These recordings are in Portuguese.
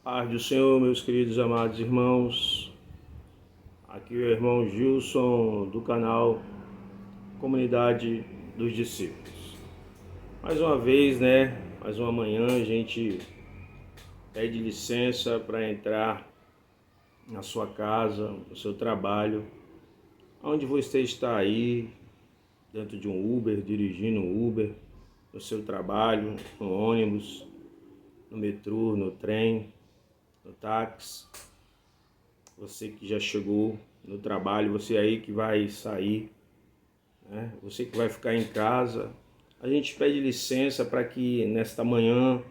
Paz do Senhor, meus queridos amados irmãos. Aqui é o irmão Gilson do canal Comunidade dos Discípulos. Mais uma vez, mais uma manhã a gente pede licença para entrar na sua casa, no seu trabalho, onde você está aí, dentro de um Uber, dirigindo um Uber, no seu trabalho, no ônibus, no metrô, no trem, no táxi. Você que já chegou no trabalho, você aí que vai sair, você que vai ficar em casa. A gente pede licença para que nesta manhã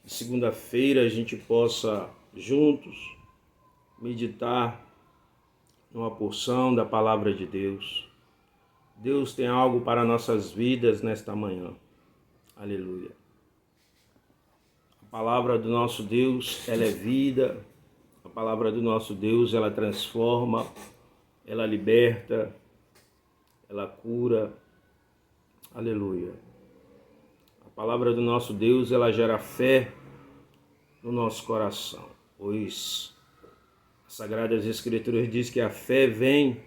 de segunda-feira a gente possa juntos meditar numa porção da palavra de Deus. Deus tem algo para nossas vidas nesta manhã. Aleluia. A palavra do nosso Deus, ela é vida. A palavra do nosso Deus, ela transforma, ela liberta, ela cura. Aleluia. A palavra do nosso Deus, ela gera fé no nosso coração, pois as Sagradas Escrituras diz que a fé vem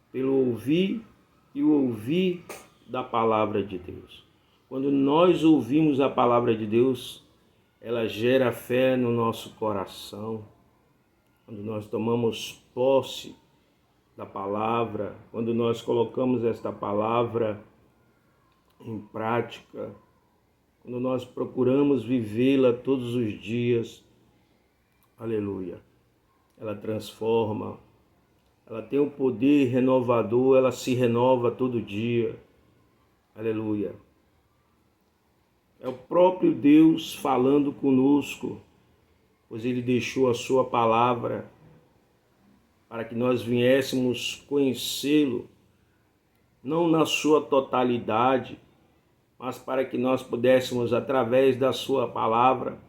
pelo ouvir e o ouvir da palavra de Deus. Quando nós ouvimos a palavra de Deus, ela gera fé no nosso coração. Quando nós tomamos posse da palavra, quando nós colocamos esta palavra em prática, quando nós procuramos vivê-la todos os dias, aleluia, ela transforma, ela tem um poder renovador, ela se renova todo dia, aleluia. É o próprio Deus falando conosco, pois Ele deixou a sua palavra para que nós viéssemos conhecê-lo, não na sua totalidade, mas para que nós pudéssemos, através da sua palavra,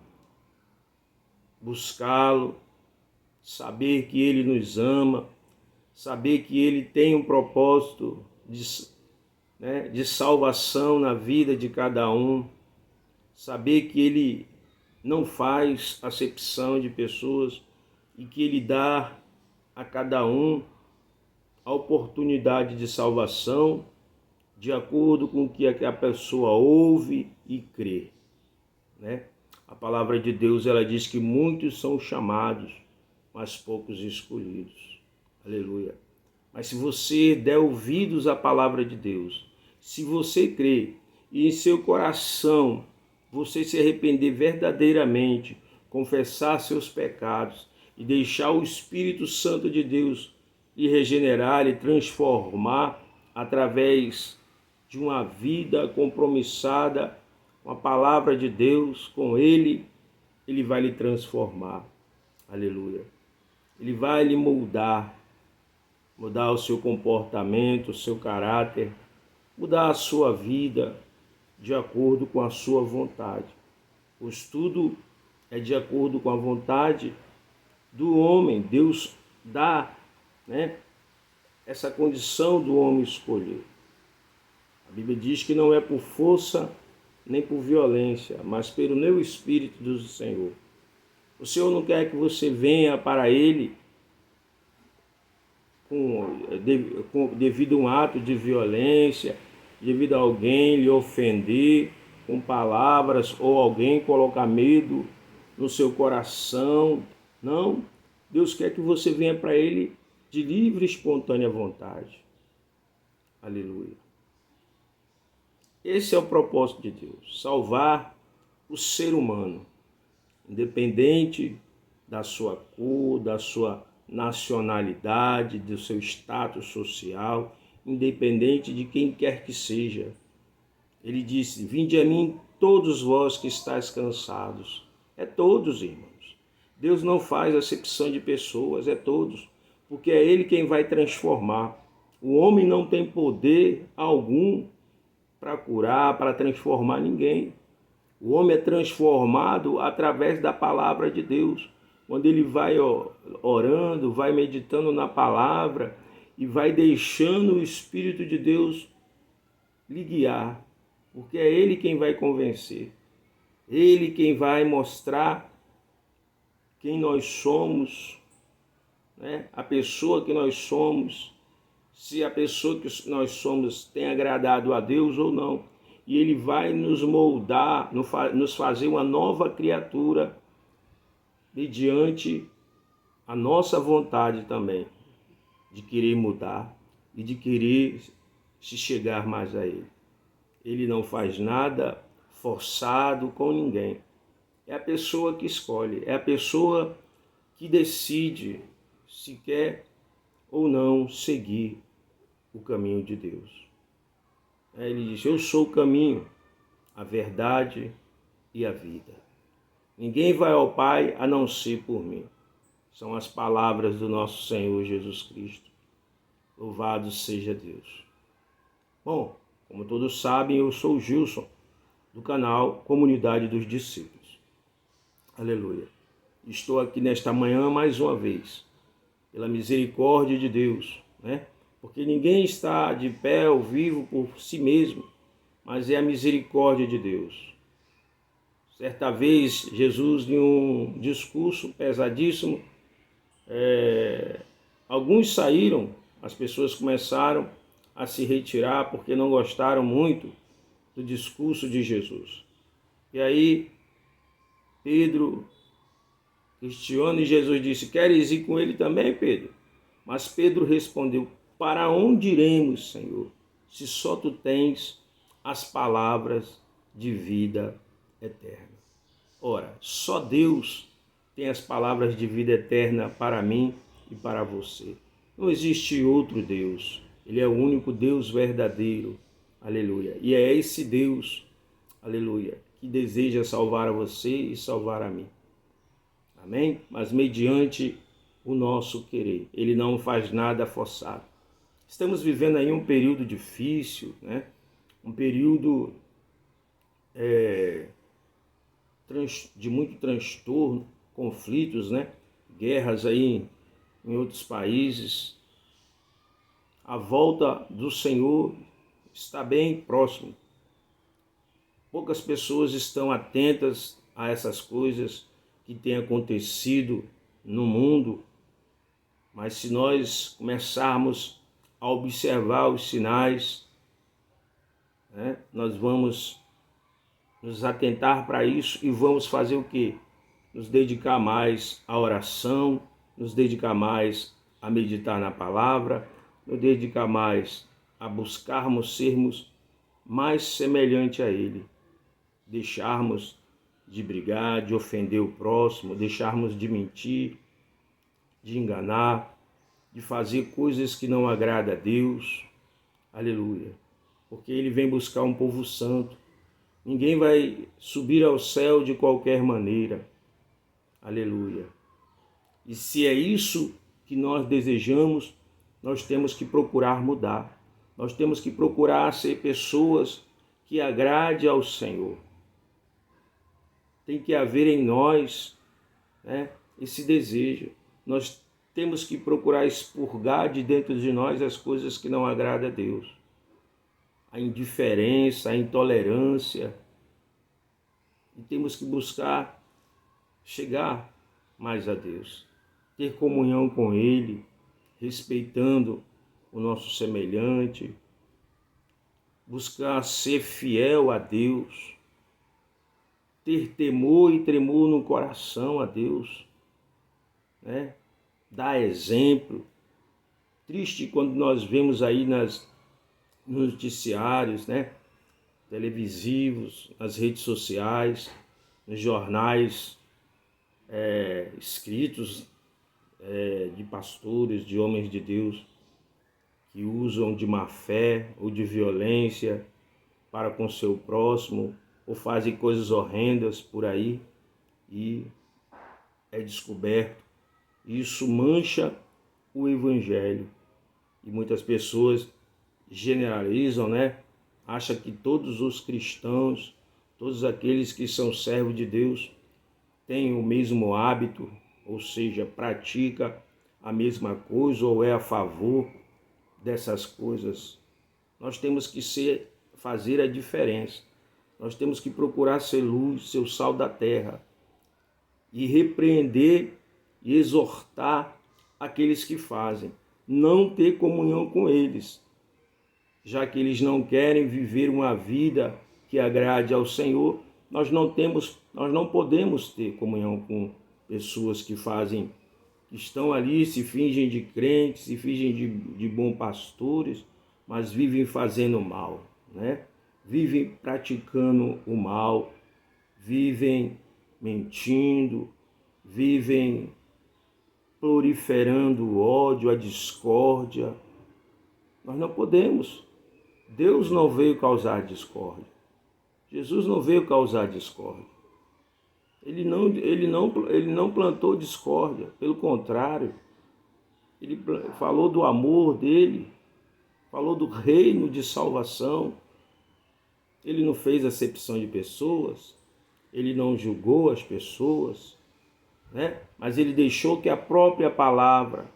buscá-lo, saber que ele nos ama, saber que ele tem um propósito de salvação na vida de cada um, saber que ele não faz acepção de pessoas e que ele dá a cada um a oportunidade de salvação de acordo com o que a pessoa ouve e crê. A palavra de Deus, ela diz que muitos são chamados, mas poucos escolhidos. Aleluia. Mas se você der ouvidos à palavra de Deus, se você crer e em seu coração você se arrepender verdadeiramente, confessar seus pecados e deixar o Espírito Santo de Deus lhe regenerar e transformar através de uma vida compromissada com a palavra de Deus, com Ele, Ele vai lhe transformar. Aleluia. Ele vai lhe mudar o seu comportamento, o seu caráter, mudar a sua vida de acordo com a sua vontade. Pois tudo é de acordo com a vontade do homem. Deus dá, essa condição do homem escolher. A Bíblia diz que não é por força nem por violência, mas pelo meu Espírito do Senhor. O Senhor não quer que você venha para Ele devido a um ato de violência, devido a alguém lhe ofender com palavras ou alguém colocar medo no seu coração. Não, Deus quer que você venha para Ele de livre e espontânea vontade. Aleluia. Esse é o propósito de Deus, salvar o ser humano, independente da sua cor, da sua nacionalidade, do seu status social, independente de quem quer que seja. Ele disse: vinde a mim todos vós que estáis cansados. É todos, irmãos. Deus não faz acepção de pessoas, é todos, porque é Ele quem vai transformar. O homem não tem poder algum para curar, para transformar ninguém. O homem é transformado através da palavra de Deus. Quando ele vai orando, vai meditando na palavra e vai deixando o Espírito de Deus lhe guiar, porque é Ele quem vai convencer, Ele quem vai mostrar quem nós somos, né? A pessoa que nós somos, se a pessoa que nós somos tem agradado a Deus ou não. E Ele vai nos moldar, nos fazer uma nova criatura mediante a nossa vontade também, de querer mudar e de querer se chegar mais a Ele. Ele não faz nada forçado com ninguém. É a pessoa que escolhe, é a pessoa que decide se quer ou não seguir o caminho de Deus. Ele diz: eu sou o caminho, a verdade e a vida. Ninguém vai ao Pai a não ser por mim. São as palavras do nosso Senhor Jesus Cristo. Louvado seja Deus. Bom, como todos sabem, eu sou o Gilson, do canal Comunidade dos Discípulos. Aleluia. Estou aqui nesta manhã mais uma vez, pela misericórdia de Deus, né? Porque ninguém está de pé ou vivo por si mesmo, mas é a misericórdia de Deus. Certa vez, Jesus, em um discurso pesadíssimo, alguns saíram, as pessoas começaram a se retirar porque não gostaram muito do discurso de Jesus. E aí, Pedro questionou e Jesus disse: queres ir com ele também, Pedro? Mas Pedro respondeu: para onde iremos, Senhor, se só tu tens as palavras de vida eterna? Ora, só Deus tem as palavras de vida eterna para mim e para você. Não existe outro Deus. Ele é o único Deus verdadeiro. Aleluia. E é esse Deus, aleluia, que deseja salvar a você e salvar a mim. Amém? Mas mediante o nosso querer. Ele não faz nada forçado. Estamos vivendo aí um período difícil, né? Um período de muito transtorno, conflitos, né? Guerras aí em outros países. A volta do Senhor está bem próximo. Poucas pessoas estão atentas a essas coisas que têm acontecido no mundo, mas se nós começarmos a observar os sinais, né, nós vamos nos atentar para isso e vamos fazer o quê? Nos dedicar mais à oração, nos dedicar mais a meditar na palavra, nos dedicar mais a buscarmos sermos mais semelhante a Ele, deixarmos de brigar, de ofender o próximo, deixarmos de mentir, de enganar, de fazer coisas que não agradam a Deus. Aleluia. Porque Ele vem buscar um povo santo. Ninguém vai subir ao céu de qualquer maneira. Aleluia. E se é isso que nós desejamos, nós temos que procurar mudar. Nós temos que procurar ser pessoas que agradem ao Senhor. Tem que haver em nós, né, esse desejo. Nós temos que procurar expurgar de dentro de nós as coisas que não agradam a Deus. A indiferença, a intolerância. E temos que buscar chegar mais a Deus. Ter comunhão com Ele, respeitando o nosso semelhante. Buscar ser fiel a Deus. Ter temor e tremor no coração a Deus, né? Dar exemplo. Triste quando nós vemos aí nos noticiários, né? Televisivos, nas redes sociais, nos jornais escritos de pastores, de homens de Deus, que usam de má fé ou de violência para com seu próximo, ou fazem coisas horrendas por aí e é descoberto. Isso mancha o Evangelho e muitas pessoas generalizam, né? Acham que todos os cristãos, todos aqueles que são servos de Deus, têm o mesmo hábito, ou seja, pratica a mesma coisa ou é a favor dessas coisas. Nós temos que fazer a diferença. Nós temos que procurar ser luz, ser o sal da terra. e repreender e exortar aqueles que fazem. Não ter comunhão com eles, já que eles não querem viver uma vida que agrade ao Senhor. Nós não podemos ter comunhão com pessoas que fazem, que estão ali, se fingem de crentes, se fingem de bons pastores, mas vivem fazendo mal, né? Vivem praticando o mal, vivem mentindo, vivem proliferando o ódio, a discórdia. Nós não podemos. Deus não veio causar discórdia. Jesus não veio causar discórdia. Ele não plantou discórdia, pelo contrário, ele falou do amor dele, falou do reino de salvação. Ele não fez acepção de pessoas, ele não julgou as pessoas, né? Mas ele deixou que a própria palavra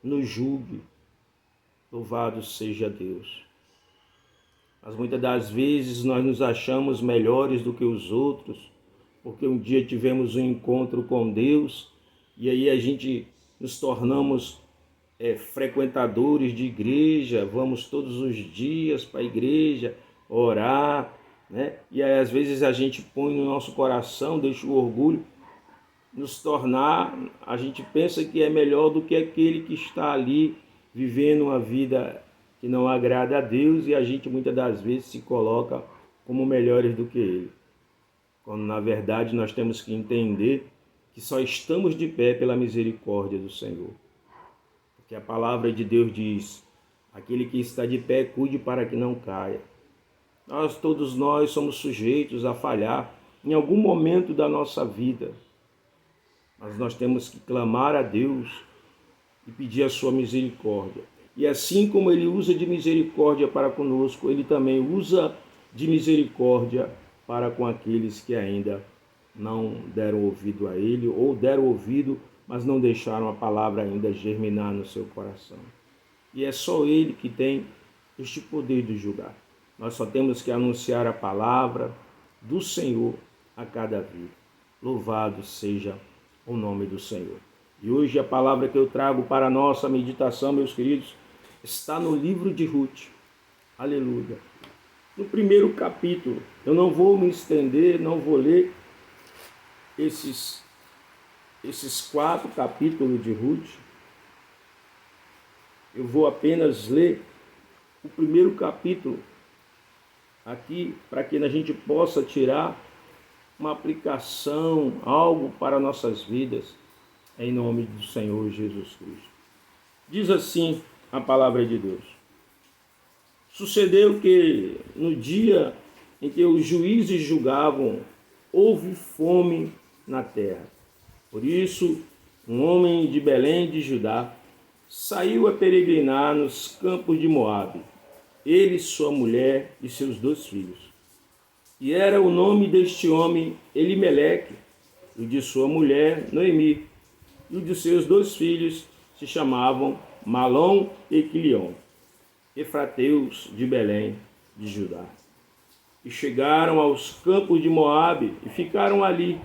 nos julgue. Louvado seja Deus. Mas muitas das vezes nós nos achamos melhores do que os outros, porque um dia tivemos um encontro com Deus e aí a gente nos tornamos frequentadores de igreja, vamos todos os dias para a igreja orar, né? E aí às vezes a gente põe no nosso coração, deixa o orgulho nos tornar, a gente pensa que é melhor do que aquele que está ali vivendo uma vida que não agrada a Deus, e a gente muitas das vezes se coloca como melhores do que ele. Quando na verdade nós temos que entender que só estamos de pé pela misericórdia do Senhor. Porque a palavra de Deus diz: aquele que está de pé, cuide para que não caia. Todos nós somos sujeitos a falhar em algum momento da nossa vida. Mas nós temos que clamar a Deus e pedir a sua misericórdia. E assim como ele usa de misericórdia para conosco, ele também usa de misericórdia para com aqueles que ainda não deram ouvido a ele, ou deram ouvido, mas não deixaram a palavra ainda germinar no seu coração. E é só ele que tem este poder de julgar. Nós só temos que anunciar a palavra do Senhor a cada vida. Louvado seja o nome do Senhor. E hoje a palavra que eu trago para a nossa meditação, meus queridos, está no livro de Ruth. Aleluia. No primeiro capítulo, eu não vou me estender, não vou ler esses 4 capítulos de Ruth. Eu vou apenas ler o primeiro capítulo aqui, para que a gente possa tirar uma aplicação, algo para nossas vidas, em nome do Senhor Jesus Cristo. Diz assim a palavra de Deus: sucedeu que no dia em que os juízes julgavam, houve fome na terra. Por isso, um homem de Belém de Judá saiu a peregrinar nos campos de Moabe, ele, sua mulher e seus 2 filhos. E era o nome deste homem Elimeleque, e de sua mulher Noemi, e o de seus 2 filhos se chamavam Malom e Quilion, efrateus de Belém de Judá. E chegaram aos campos de Moabe e ficaram ali.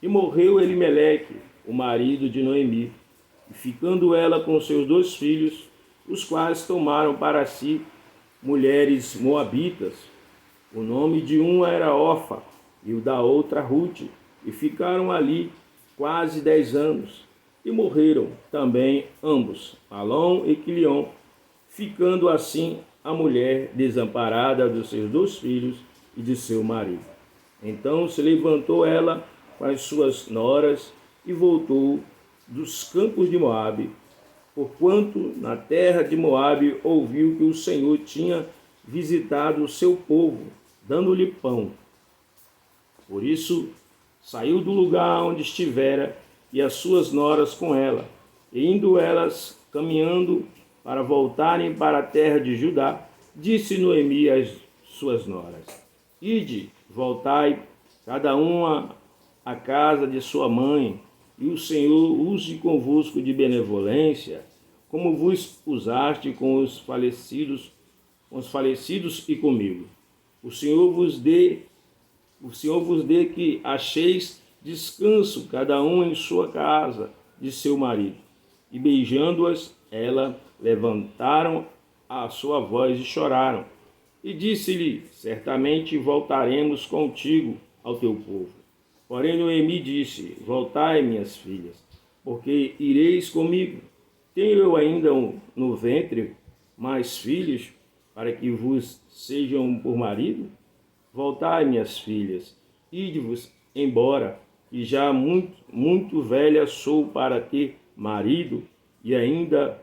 E morreu Elimeleque, o marido de Noemi, e ficando ela com seus 2 filhos, os quais tomaram para si mulheres moabitas. O nome de um era Orfa e o da outra Ruth, e ficaram ali quase 10 anos. E morreram também ambos, Malom e Quilion, ficando assim a mulher desamparada dos seus 2 filhos e de seu marido. Então se levantou ela com as suas noras e voltou dos campos de Moabe, porquanto na terra de Moabe ouviu que o Senhor tinha visitado o seu povo, dando-lhe pão. Por isso saiu do lugar onde estivera, e as suas noras com ela, e indo elas caminhando para voltarem para a terra de Judá, disse Noemi às suas noras: ide, voltai, cada uma à casa de sua mãe, e o Senhor use convosco de benevolência, como vos usaste com os falecidos e comigo. O Senhor vos dê que acheis descanso, cada um em sua casa, de seu marido. E beijando-as, ela levantaram a sua voz e choraram. E disse-lhe: certamente voltaremos contigo ao teu povo. Porém Noemi disse: voltai, minhas filhas, porque ireis comigo. Tenho eu ainda no ventre mais filhos, para que vos sejam por marido? Voltai, minhas filhas, ide-vos embora, e já muito velha sou para ter marido, e ainda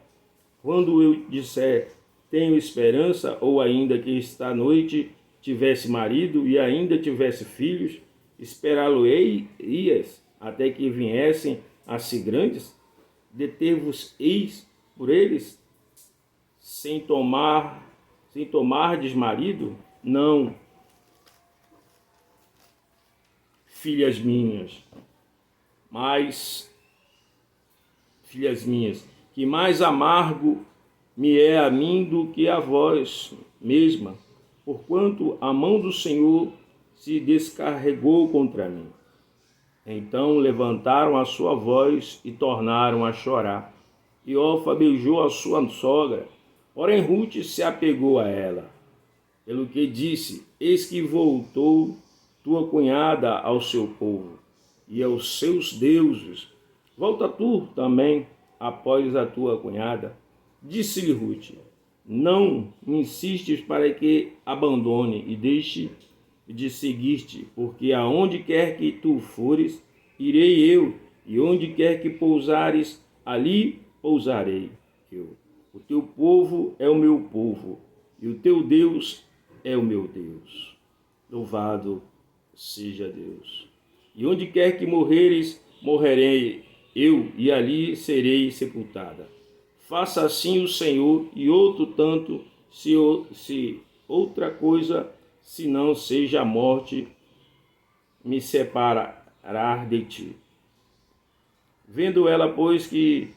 quando eu disser tenho esperança, ou ainda que esta noite tivesse marido e ainda tivesse filhos, esperá-lo-eis até que viessem a ser grandes? Deter-vos-eis por eles, sem tomardes marido? Não, filhas minhas, que mais amargo me é a mim do que a vós mesma, porquanto a mão do Senhor se descarregou contra mim. Então levantaram a sua voz e tornaram a chorar. E Orfa beijou a sua sogra, porém Ruth se apegou a ela. Pelo que disse: eis que voltou tua cunhada ao seu povo e aos seus deuses. Volta tu também após a tua cunhada. Disse-lhe Ruth: não me insistes para que abandone e deixe de seguir-te, porque aonde quer que tu fores, irei eu, e onde quer que pousares, ali pousarei eu. O teu povo é o meu povo, e o teu Deus é o meu Deus. Louvado seja Deus. E onde quer que morreres, morrerei eu, e ali serei sepultada. Faça assim o Senhor, e outro tanto, se outra coisa, se não seja a morte, me separar de ti. Vendo ela, pois, que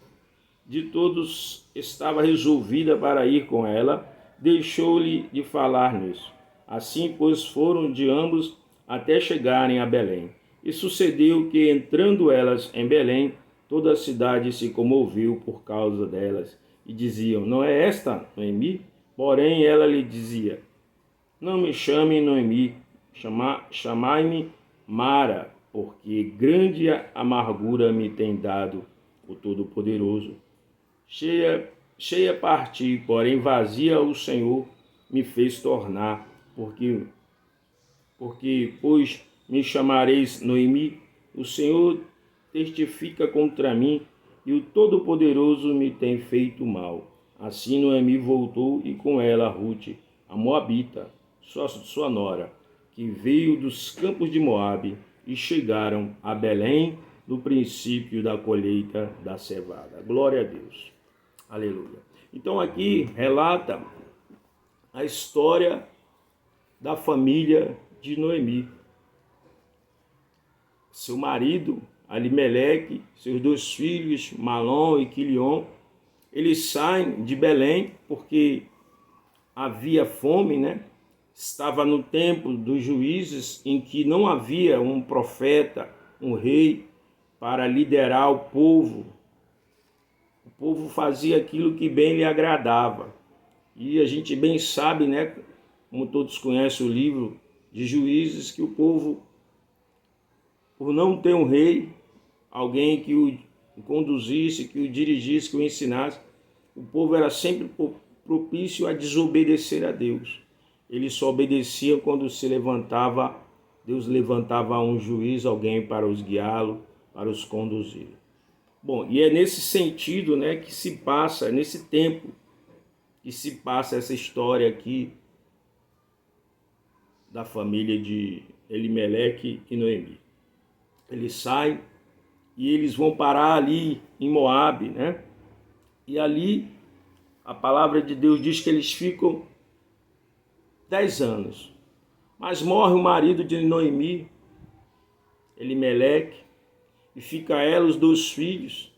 de todos estava resolvida para ir com ela, deixou-lhe de falar nisso. Assim, pois, foram de ambos até chegarem a Belém. E sucedeu que, entrando elas em Belém, toda a cidade se comoveu por causa delas, e diziam: não é esta Noemi? Porém ela lhe dizia: não me chame Noemi, chamai-me Mara, porque grande amargura me tem dado o Todo-Poderoso. Cheia parti, porém vazia o Senhor me fez tornar, porque pois me chamareis Noemi, o Senhor testifica contra mim, e o Todo-Poderoso me tem feito mal. Assim Noemi voltou, e com ela Ruth, a Moabita, sua nora, que veio dos campos de Moabe, e chegaram a Belém no princípio da colheita da cevada. Glória a Deus. Aleluia. Então aqui relata a história da família de Noemi. Seu marido, Alimeleque, seus 2 filhos, Malom e Quilion, eles saem de Belém porque havia fome, né? Estava no tempo dos juízes, em que não havia um profeta, um rei, para liderar o povo. O povo fazia aquilo que bem lhe agradava. E a gente bem sabe, né? Como todos conhecem o livro de Juízes, que o povo, por não ter um rei, alguém que o conduzisse, que o dirigisse, que o ensinasse, o povo era sempre propício a desobedecer a Deus. Eles só obedeciam quando Deus levantava um juiz, alguém para os guiá-lo, para os conduzir. Bom, e é nesse sentido, né, que se passa, nesse tempo, que se passa essa história aqui da família de Elimeleque e Noemi. Eles saem e eles vão parar ali em Moabe, né? E ali a palavra de Deus diz que eles ficam 10 anos. Mas morre o marido de Noemi, Elimeleque, e fica ela os 2 filhos,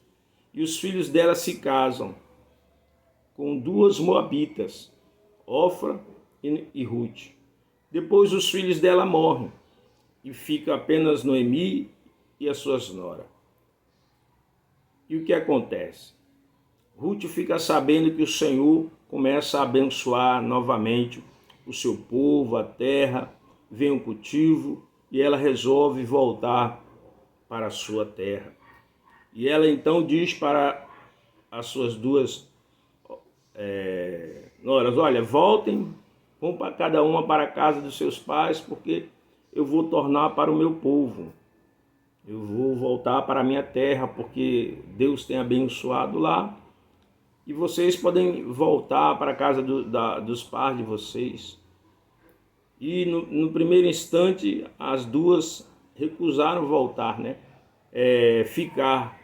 e os filhos dela se casam com 2 moabitas, Ofra e Ruth. Depois os filhos dela morrem, e fica apenas Noemi e as suas noras. E o que acontece? Ruth fica sabendo que o Senhor começa a abençoar novamente o seu povo, a terra, vem o cultivo e ela resolve voltar para a sua terra. E ela então diz para as suas duas noras: olha, voltem, vão para cada uma para a casa dos seus pais, porque eu vou tornar para o meu povo. Eu vou voltar para a minha terra, porque Deus tem abençoado lá. E vocês podem voltar para a casa dos pais de vocês. E no primeiro instante, as duas recusaram voltar, né? Ficar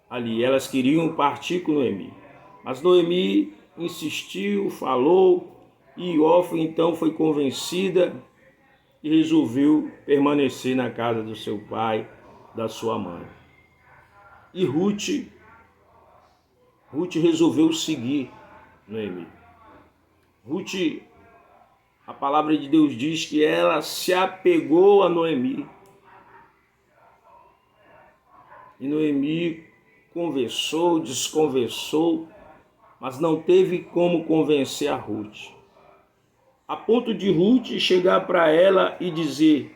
ali. Elas queriam partir com Noemi. Mas Noemi insistiu, falou, e Orfa então foi convencida e resolveu permanecer na casa do seu pai, da sua mãe. E Ruth resolveu seguir Noemi. Ruth, a palavra de Deus diz que ela se apegou a Noemi. E Noemi conversou, desconversou, mas não teve como convencer a Ruth. A ponto de Ruth chegar para ela e dizer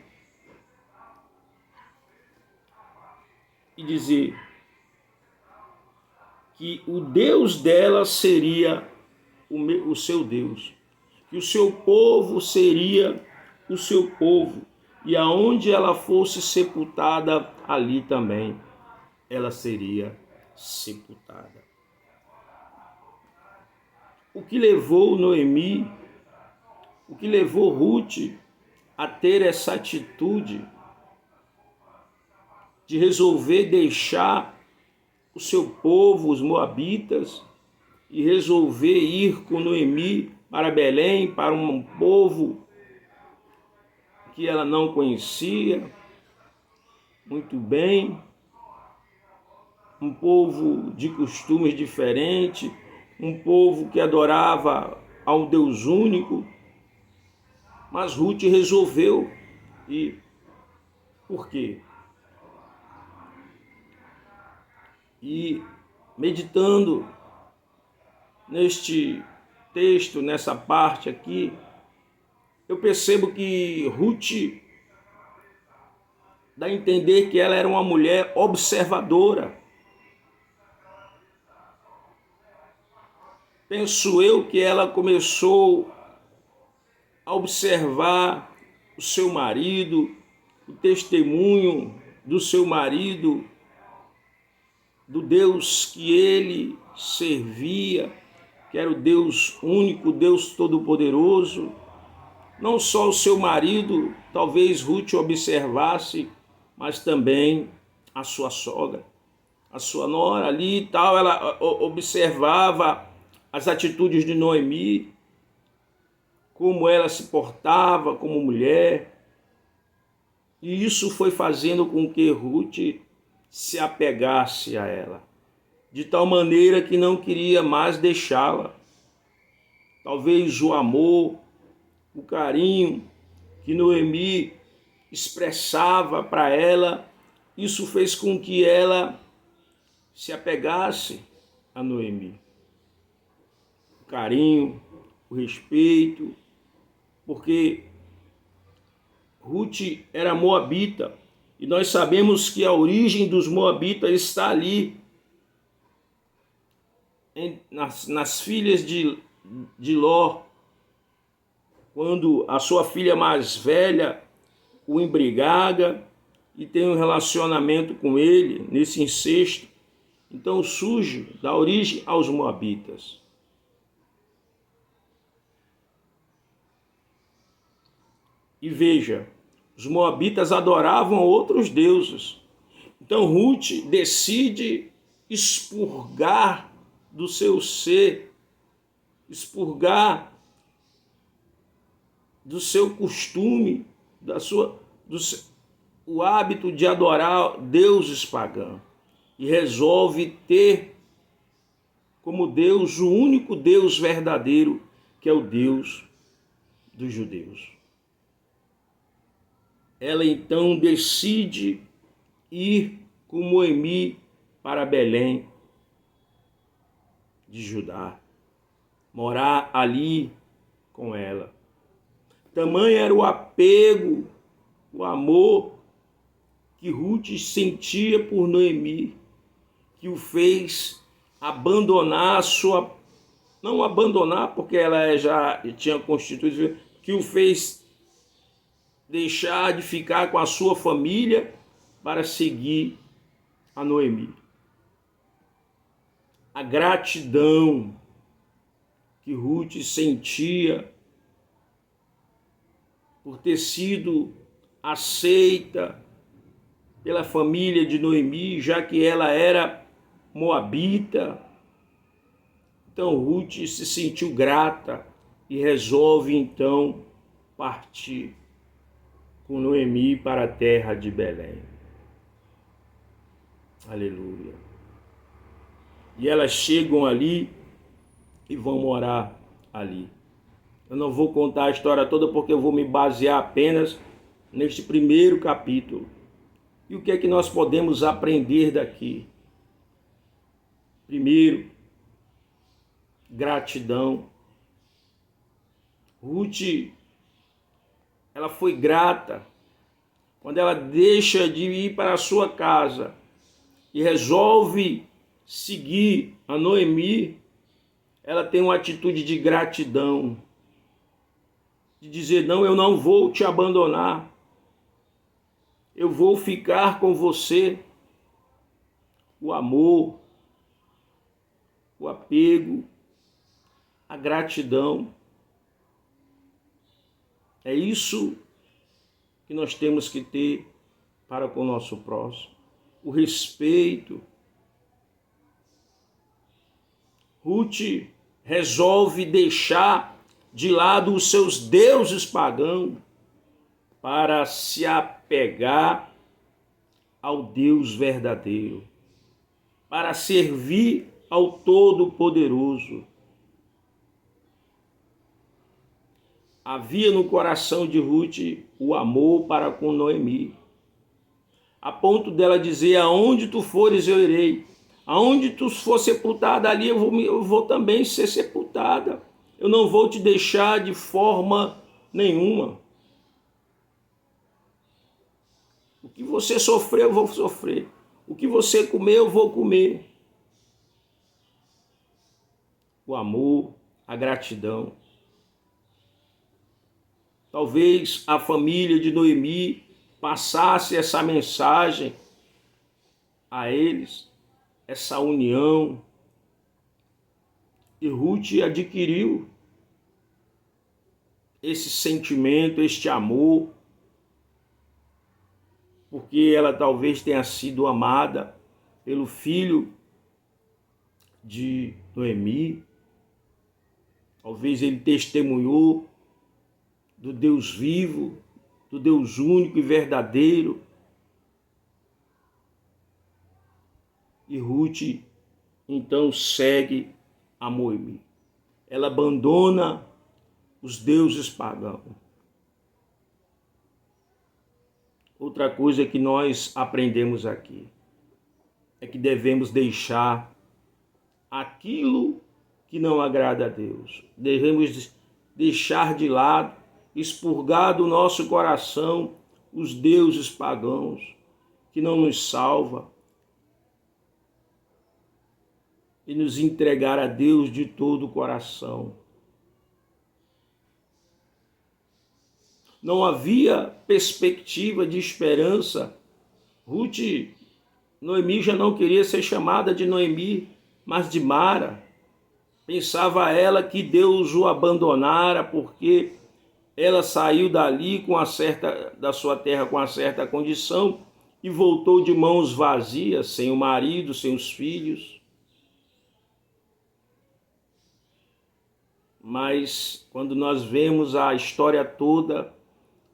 que o Deus dela seria o seu Deus, que o seu povo seria o seu povo, e aonde ela fosse sepultada, ali também ela seria sepultada. O que levou Noemi, o que levou Ruth a ter essa atitude de resolver deixar o seu povo, os moabitas, e resolver ir com Noemi para Belém, para um povo que ela não conhecia muito bem, um povo de costumes diferentes, um povo que adorava ao Deus único. Mas Ruth resolveu ir. Por quê? E meditando neste texto, nessa parte aqui, eu percebo que Ruth dá a entender que ela era uma mulher observadora. Penso eu que ela começou a observar o seu marido, o testemunho do seu marido, do Deus que ele servia, que era o Deus único, Deus todo-poderoso. Não só o seu marido, talvez Ruth observasse, mas também a sua sogra, a sua nora ali e tal. Ela observava as atitudes de Noemi, como ela se portava como mulher. E isso foi fazendo com que Ruth se apegasse a ela, de tal maneira que não queria mais deixá-la. Talvez o amor, o carinho que Noemi expressava para ela, isso fez com que ela se apegasse a Noemi. O carinho, o respeito, porque Ruth era moabita, e nós sabemos que a origem dos moabitas está ali, nas filhas de Ló, quando a sua filha mais velha o embriaga e tem um relacionamento com ele, nesse incesto. Então surge da origem aos moabitas. E veja, os moabitas adoravam outros deuses. Então Ruth decide expurgar do seu ser, expurgar do seu costume, o hábito de adorar deuses pagãos, e resolve ter como Deus o único Deus verdadeiro, que é o Deus dos judeus. Ela então decide ir com Noemi para Belém de Judá, morar ali com ela. Tamanho era o apego, o amor que Ruth sentia por Noemi, que o fez abandonar a sua... Não abandonar, porque ela já tinha constituído, que o fez deixar de ficar com a sua família para seguir a Noemi. A gratidão que Ruth sentia por ter sido aceita pela família de Noemi, já que ela era moabita. Então Ruth se sentiu grata e resolve então partir com Noemi para a terra de Belém. Aleluia. E elas chegam ali e vão morar ali. Eu não vou contar a história toda porque eu vou me basear apenas neste primeiro capítulo. E o que é que nós podemos aprender daqui? Primeiro, gratidão. Ruth, ela foi grata quando ela deixa de ir para a sua casa e resolve seguir a Noemi. Ela tem uma atitude de gratidão, de dizer: não, eu não vou te abandonar, eu vou ficar com você. O amor, o apego, a gratidão. É isso que nós temos que ter para com o nosso próximo. O respeito. Ruth resolve deixar de lado os seus deuses pagãos para se apegar ao Deus verdadeiro, para servir ao Todo-Poderoso. Havia no coração de Ruth o amor para com Noemi, a ponto dela dizer: aonde tu fores eu irei, aonde tu for sepultada ali eu vou também ser sepultada, eu não vou te deixar de forma nenhuma. O que você sofreu eu vou sofrer, o que você comer eu vou comer. O amor, a gratidão. Talvez a família de Noemi passasse essa mensagem a eles, essa união. E Ruth adquiriu esse sentimento, este amor, porque ela talvez tenha sido amada pelo filho de Noemi. Talvez ele testemunhou do Deus vivo, do Deus único e verdadeiro. E Ruth então segue a Noemi. Ela abandona os deuses pagãos. Outra coisa que nós aprendemos aqui é que devemos deixar aquilo que não agrada a Deus. Devemos deixar de lado, expurgar do nosso coração os deuses pagãos que não nos salvam e nos entregar a Deus de todo o coração. Não havia perspectiva de esperança. Noemi já não queria ser chamada de Noemi, mas de Mara. Pensava ela que Deus o abandonara porque ela saiu dali da sua terra com uma certa condição e voltou de mãos vazias, sem o marido, sem os filhos. Mas quando nós vemos a história toda,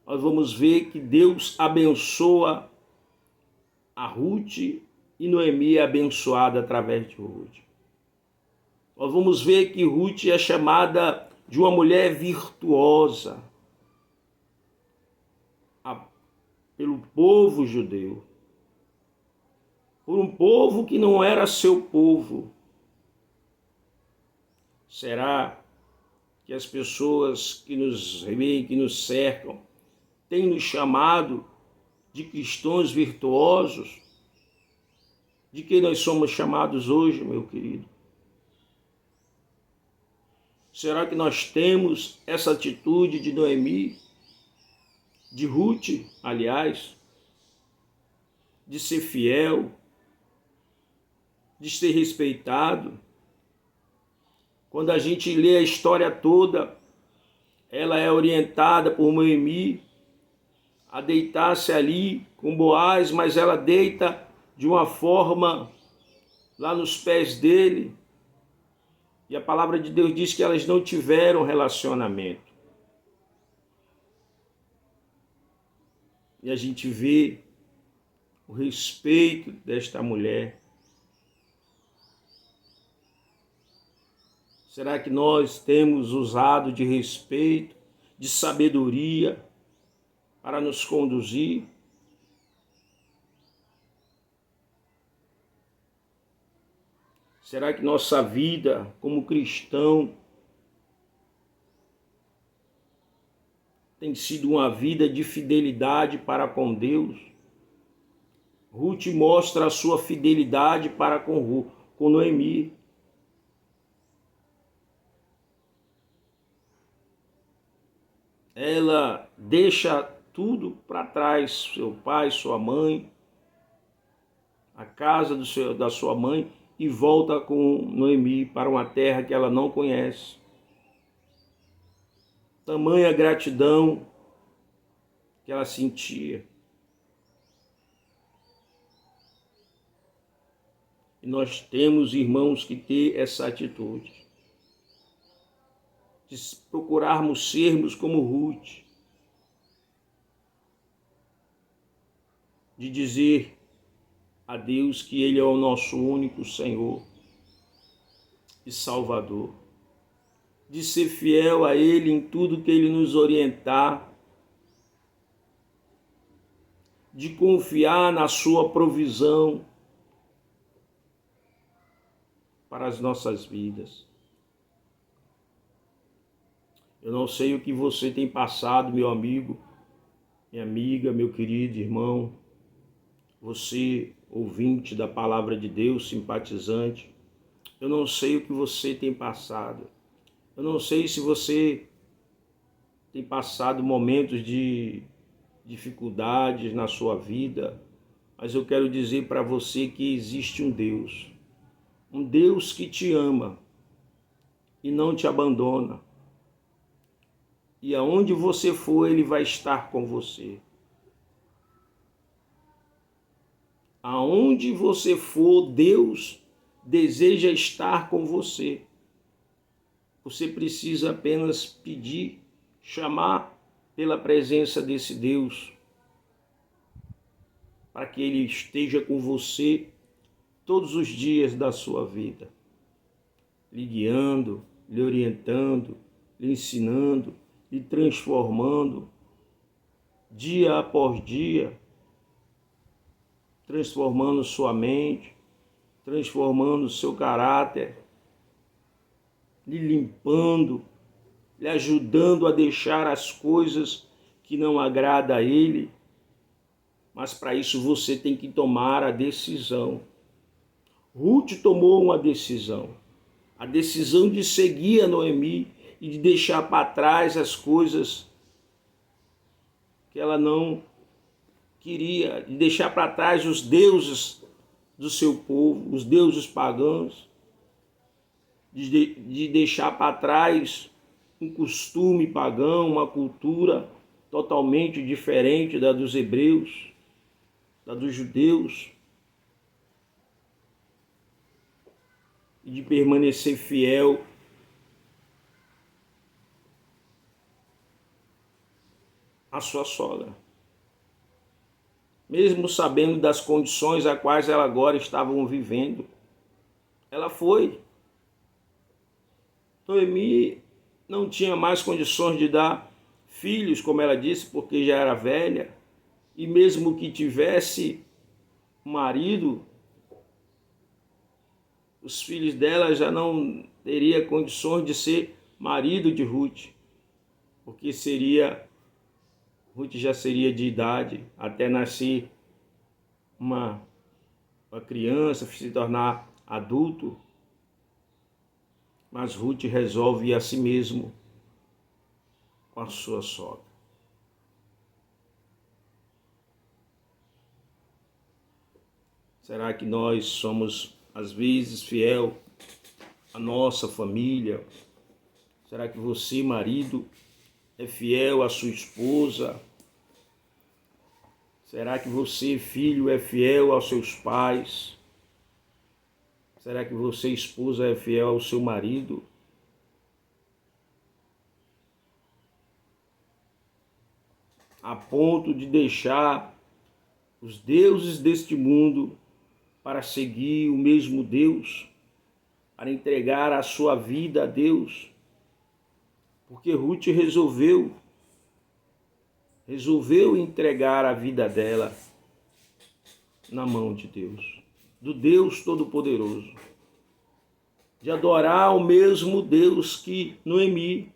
nós vamos ver que Deus abençoa a Ruth e Noemi é abençoada através de Ruth. Nós vamos ver que Ruth é chamada de uma mulher virtuosa pelo povo judeu. por um povo que não era seu povo. Será que as pessoas que nos veem, que nos cercam, têm nos chamado de cristãos virtuosos? De que nós somos chamados hoje, meu querido? Será que nós temos essa atitude de Noemi, de Ruth, aliás, de ser fiel, de ser respeitado? Quando a gente lê a história toda, ela é orientada por Noemi a deitar-se ali com Boaz, mas ela deita de uma forma lá nos pés dele. E a palavra de Deus diz que elas não tiveram relacionamento. E a gente vê o respeito desta mulher. Será que nós temos usado de respeito, de sabedoria para nos conduzir? Será que nossa vida como cristão tem sido uma vida de fidelidade para com Deus? Ruth mostra a sua fidelidade para com Noemi. Ela deixa tudo para trás, seu pai, sua mãe, a casa da sua mãe, e volta com Noemi para uma terra que ela não conhece. Tamanha gratidão que ela sentia. E nós temos, irmãos, que ter essa atitude de procurarmos sermos como Ruth, de dizer a Deus que Ele é o nosso único Senhor e Salvador, de ser fiel a Ele em tudo que Ele nos orientar, de confiar na sua provisão para as nossas vidas. Eu não sei o que você tem passado, meu amigo, minha amiga, meu querido irmão, você, ouvinte da palavra de Deus, simpatizante. Eu não sei o que você tem passado. Eu não sei se você tem passado momentos de dificuldades na sua vida, mas eu quero dizer para você que existe um Deus que te ama e não te abandona. E aonde você for, Ele vai estar com você. Aonde você for, Deus deseja estar com você. Você precisa apenas pedir, chamar pela presença desse Deus, para que Ele esteja com você todos os dias da sua vida, lhe guiando, lhe orientando, lhe ensinando, lhe transformando, dia após dia, transformando sua mente, transformando seu caráter, lhe limpando, lhe ajudando a deixar as coisas que não agradam a Ele. Mas para isso você tem que tomar a decisão. Ruth tomou uma decisão. A decisão de seguir a Noemi e de deixar para trás as coisas que ela não queria, de deixar para trás os deuses do seu povo, os deuses pagãos, de deixar para trás um costume pagão, uma cultura totalmente diferente da dos hebreus, da dos judeus, e de permanecer fiel à sua sogra, mesmo sabendo das condições a quais ela agora estavam vivendo. Ela foi. Noemi não tinha mais condições de dar filhos, como ela disse, porque já era velha, e mesmo que tivesse marido, os filhos dela já não teria condições de ser marido de Ruth, porque Ruth já seria de idade até nascer uma criança, se tornar adulto. Mas Ruth resolve ir a si mesmo com a sua sogra. Será que nós somos, às vezes, fiel à nossa família? Será que você, marido, é fiel à sua esposa? Será que você, filho, é fiel aos seus pais? Será que você, esposa, é fiel ao seu marido? A ponto de deixar os deuses deste mundo para seguir o mesmo Deus, para entregar a sua vida a Deus, porque Ruth resolveu entregar a vida dela na mão de Deus, do Deus Todo-Poderoso, de adorar o mesmo Deus que Noemi,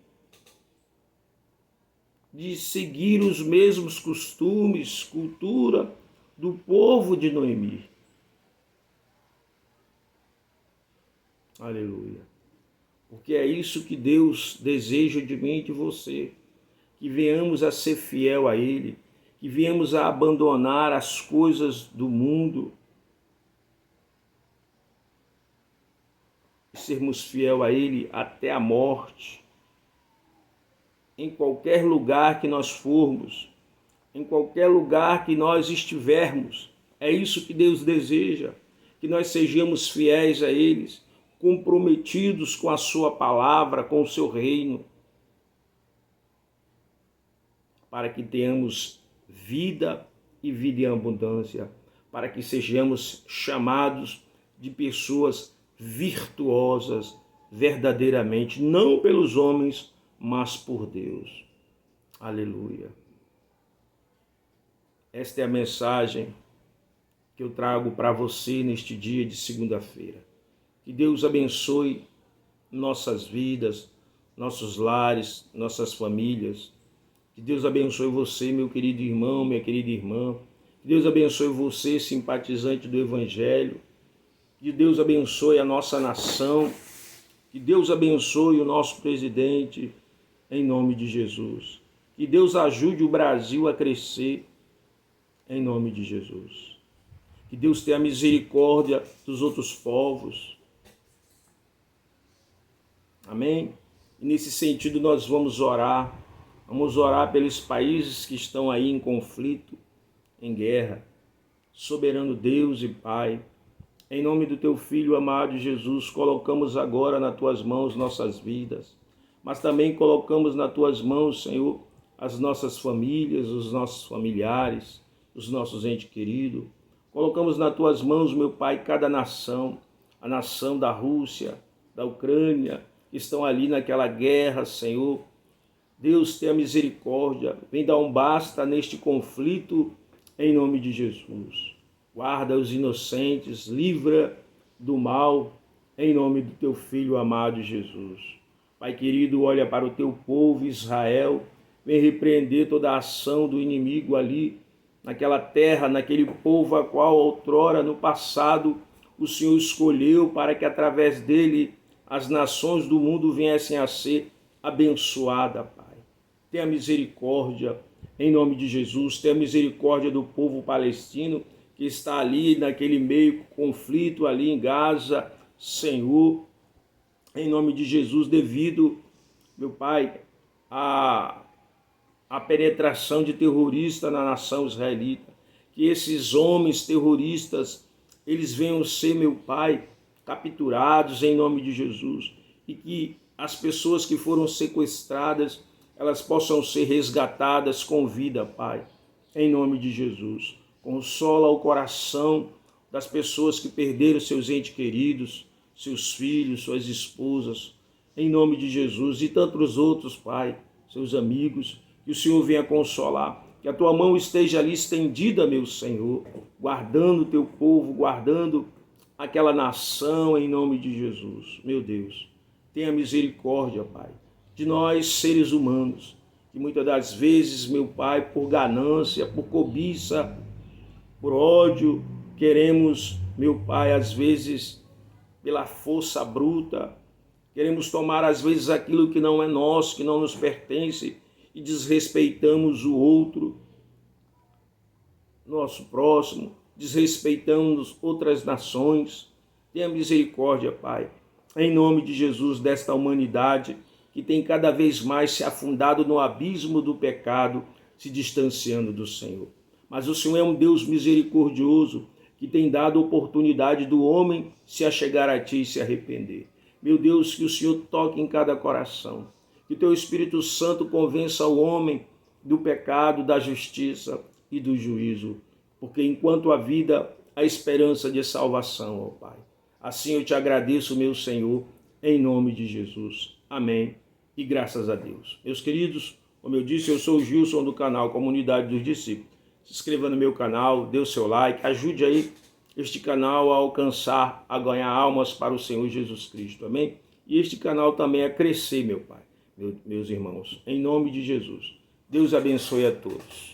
de seguir os mesmos costumes, cultura do povo de Noemi. Aleluia. Porque é isso que Deus deseja de mim e de você, que venhamos a ser fiel a Ele, que venhamos a abandonar as coisas do mundo, e sermos fiel a Ele até a morte. Em qualquer lugar que nós formos, em qualquer lugar que nós estivermos, é isso que Deus deseja, que nós sejamos fiéis a Ele, comprometidos com a sua palavra, com o seu reino, para que tenhamos vida e vida em abundância, para que sejamos chamados de pessoas virtuosas verdadeiramente, não pelos homens, mas por Deus. Aleluia. Esta é a mensagem que eu trago para você neste dia de segunda-feira. Que Deus abençoe nossas vidas, nossos lares, nossas famílias. Que Deus abençoe você, meu querido irmão, minha querida irmã. Que Deus abençoe você, simpatizante do Evangelho. Que Deus abençoe a nossa nação. Que Deus abençoe o nosso presidente, em nome de Jesus. Que Deus ajude o Brasil a crescer, em nome de Jesus. Que Deus tenha misericórdia dos outros povos. Amém? E nesse sentido nós vamos orar. Vamos orar pelos países que estão aí em conflito, em guerra. Soberano Deus e Pai, em nome do Teu Filho amado Jesus, colocamos agora nas Tuas mãos nossas vidas, mas também colocamos nas Tuas mãos, Senhor, as nossas famílias, os nossos familiares, os nossos entes queridos. Colocamos nas Tuas mãos, meu Pai, cada nação, a nação da Rússia, da Ucrânia, que estão ali naquela guerra, Senhor. Deus, tenha misericórdia, vem dar um basta neste conflito, em nome de Jesus. Guarda os inocentes, livra do mal, em nome do Teu Filho amado Jesus. Pai querido, olha para o Teu povo Israel, vem repreender toda a ação do inimigo ali, naquela terra, naquele povo a qual outrora, no passado, o Senhor escolheu para que através dele as nações do mundo viessem a ser abençoadas, Pai. Tenha misericórdia, em nome de Jesus, tenha misericórdia do povo palestino que está ali naquele meio conflito ali em Gaza, Senhor, em nome de Jesus, devido, meu Pai, à penetração de terroristas na nação israelita, que esses homens terroristas, eles venham ser, meu Pai, capturados em nome de Jesus, e que as pessoas que foram sequestradas, elas possam ser resgatadas com vida, Pai, em nome de Jesus. Consola o coração das pessoas que perderam seus entes queridos, seus filhos, suas esposas, em nome de Jesus, e tantos outros, Pai, seus amigos, que o Senhor venha consolar, que a Tua mão esteja ali estendida, meu Senhor, guardando o Teu povo, guardando aquela nação em nome de Jesus. Meu Deus, tenha misericórdia, Pai, de nós seres humanos, que muitas das vezes, meu Pai, por ganância, por cobiça, por ódio, queremos, meu Pai, às vezes, pela força bruta, queremos tomar às vezes aquilo que não é nosso, que não nos pertence, e desrespeitamos o outro, nosso próximo, desrespeitamos outras nações. Tenha misericórdia, Pai, em nome de Jesus, desta humanidade que tem cada vez mais se afundado no abismo do pecado, se distanciando do Senhor. Mas o Senhor é um Deus misericordioso, que tem dado oportunidade do homem se achegar a Ti e se arrepender. Meu Deus, que o Senhor toque em cada coração, que Teu Espírito Santo convença o homem do pecado, da justiça e do juízo, porque enquanto a vida, a esperança de salvação, ó Pai. Assim eu te agradeço, meu Senhor, em nome de Jesus. Amém. E graças a Deus. Meus queridos, como eu disse, eu sou o Gilson do canal Comunidade dos Discípulos. Se inscreva no meu canal, dê o seu like, ajude aí este canal a alcançar, a ganhar almas para o Senhor Jesus Cristo. Amém? E este canal também a crescer, meu Pai, meus irmãos. Em nome de Jesus. Deus abençoe a todos.